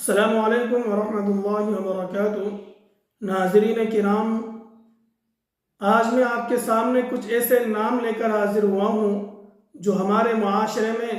السلام علیکم ورحمۃ اللہ وبرکاتہ۔ ناظرین کرام، آج میں آپ کے سامنے کچھ ایسے نام لے کر حاضر ہوا ہوں جو ہمارے معاشرے میں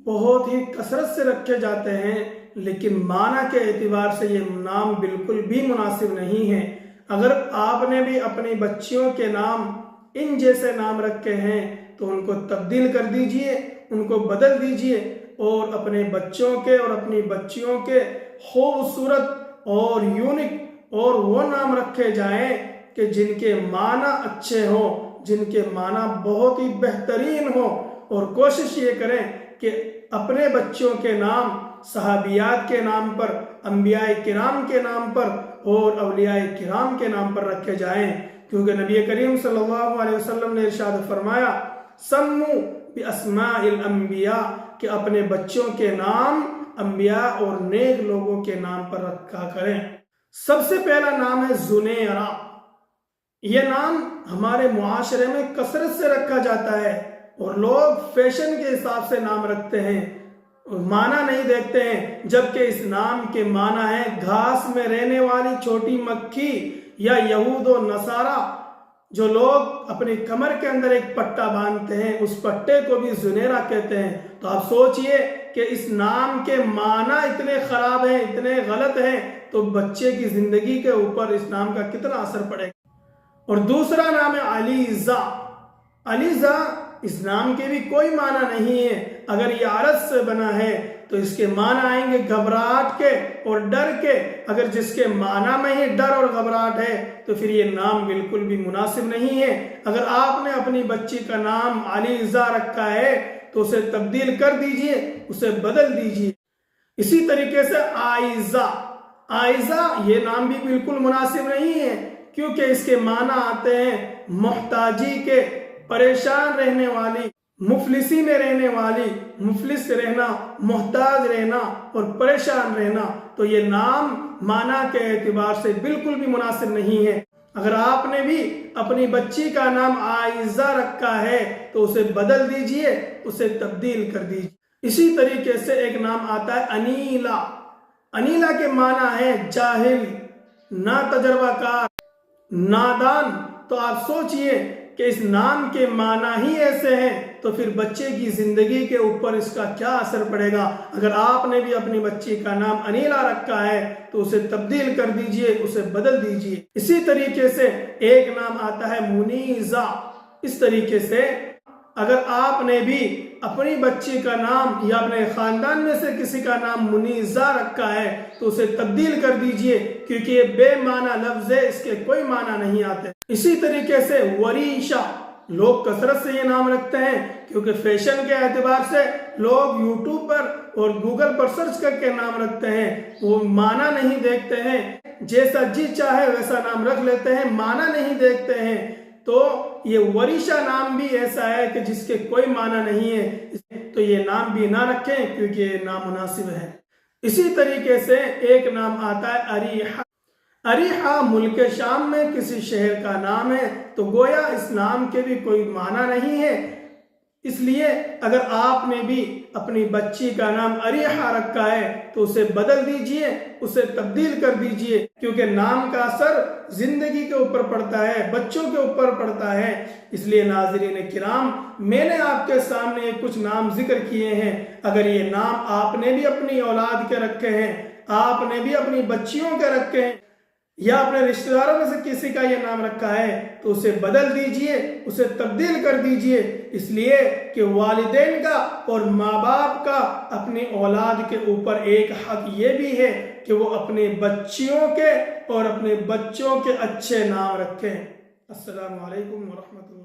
بہت ہی کثرت سے رکھے جاتے ہیں، لیکن معنی کے اعتبار سے یہ نام بالکل بھی مناسب نہیں ہے۔ اگر آپ نے بھی اپنی بچیوں کے نام ان جیسے نام رکھے ہیں تو ان کو تبدیل کر دیجئے، ان کو بدل دیجئے اور اپنے بچوں کے اور اپنی بچیوں کے خوبصورت اور یونیک اور وہ نام رکھے جائیں کہ جن کے معنی اچھے ہوں، جن کے معنی بہت ہی بہترین ہوں، اور کوشش یہ کریں کہ اپنے بچوں کے نام صحابیات کے نام پر، انبیاء کرام کے نام پر اور اولیاء کرام کے نام پر رکھے جائیں، کیونکہ نبی کریم صلی اللہ علیہ وسلم نے ارشاد فرمایا سموا باسماء الانبیاء، کہ اپنے بچوں کے نام انبیاء اور نیک لوگوں کے نام پر رکھا کریں۔ سب سے پہلا نام ہے زنیرہ۔ یہ نام ہمارے معاشرے میں کثرت سے رکھا جاتا ہے اور لوگ فیشن کے حساب سے نام رکھتے ہیں، معنی نہیں دیکھتے ہیں، جبکہ اس نام کے معنی ہے گھاس میں رہنے والی چھوٹی مکھی، یا یہود و نصارہ جو لوگ اپنی کمر کے اندر ایک پٹا باندھتے ہیں، اس پٹے کو بھی زنیرہ کہتے ہیں۔ تو آپ سوچئے کہ اس نام کے معنی اتنے خراب ہیں، اتنے غلط ہیں، تو بچے کی زندگی کے اوپر اس نام کا کتنا اثر پڑے گا۔ اور دوسرا نام ہے علیزہ۔ علیزہ، اس نام کے بھی کوئی معنی نہیں ہے۔ اگر یہ عرض سے بنا ہے تو اس کے معنی آئیں گے گھبراہٹ کے اور ڈر کے۔ اگر جس کے معنی میں ہی ڈر اور گھبراہٹ ہے تو پھر یہ نام بالکل بھی مناسب نہیں ہے۔ اگر آپ نے اپنی بچی کا نام علیزہ رکھا ہے تو اسے تبدیل کر دیجئے، اسے بدل دیجئے۔ اسی طریقے سے عائزہ۔ عائزہ، یہ نام بھی بالکل مناسب نہیں ہے، کیونکہ اس کے معنی آتے ہیں محتاجی کے، پریشان رہنے والی، مفلسی میں رہنے والی، مفلس رہنا، محتاج رہنا اور پریشان رہنا۔ تو یہ نام معنی کے اعتبار سے بالکل بھی مناسب نہیں ہے۔ اگر آپ نے بھی اپنی بچی کا نام عائزہ رکھا ہے تو اسے بدل دیجئے، اسے تبدیل کر دیجئے۔ اسی طریقے سے ایک نام آتا ہے انیلہ۔ انیلہ کے معنی ہے جاہل، نا تجربہ کار، نادان۔ تو آپ سوچئے کہ اس نام کے معنی ہی ایسے ہیں تو پھر بچے کی زندگی کے اوپر اس کا کیا اثر پڑے گا۔ اگر آپ نے بھی اپنی بچی کا نام انیلہ رکھا ہے تو اسے تبدیل کر دیجئے، اسے بدل دیجئے۔ اسی طریقے سے ایک نام آتا ہے منیزہ۔ اس طریقے سے اگر آپ نے بھی اپنی بچی کا نام یا اپنے خاندان میں سے کسی کا نام منیزہ رکھا ہے تو اسے تبدیل کر دیجئے، کیونکہ یہ بے معنی لفظ ہے، اس کے کوئی معنی نہیں آتے۔ اسی طریقے سے وریشہ۔ لوگ کثرت سے یہ نام رکھتے ہیں کیونکہ فیشن کے اعتبار سے لوگ یوٹیوب پر اور گوگل پر سرچ کر کے نام رکھتے ہیں، وہ معنی نہیں دیکھتے ہیں، جیسا جی چاہے ویسا نام رکھ لیتے ہیں، معنی نہیں دیکھتے ہیں۔ تو یہ وریشہ نام بھی ایسا ہے کہ جس کے کوئی معنی نہیں ہے، تو یہ نام بھی نہ رکھیں کیونکہ یہ نامناسب ہے۔ اسی طریقے سے ایک نام آتا ہے اریحہ۔ اریحہ ملک شام میں کسی شہر کا نام ہے، تو گویا اس نام کے بھی کوئی معنی نہیں ہے۔ اس لیے اگر آپ نے بھی اپنی بچی کا نام اریحہ رکھا ہے تو اسے بدل دیجئے، اسے تبدیل کر دیجئے، کیونکہ نام کا اثر زندگی کے اوپر پڑتا ہے، بچوں کے اوپر پڑتا ہے۔ اس لیے ناظرین کرام، میں نے آپ کے سامنے کچھ نام ذکر کیے ہیں۔ اگر یہ نام آپ نے بھی اپنی اولاد کے رکھے ہیں، آپ نے بھی اپنی بچیوں کے رکھے ہیں، یا اپنے رشتہ داروں میں سے کسی کا یہ نام رکھا ہے تو اسے بدل دیجئے، اسے تبدیل کر دیجئے، اس لیے کہ والدین کا اور ماں باپ کا اپنی اولاد کے اوپر ایک حق یہ بھی ہے کہ وہ اپنے بچیوں کے اور اپنے بچوں کے اچھے نام رکھیں۔ السلام علیکم ورحمۃ اللہ۔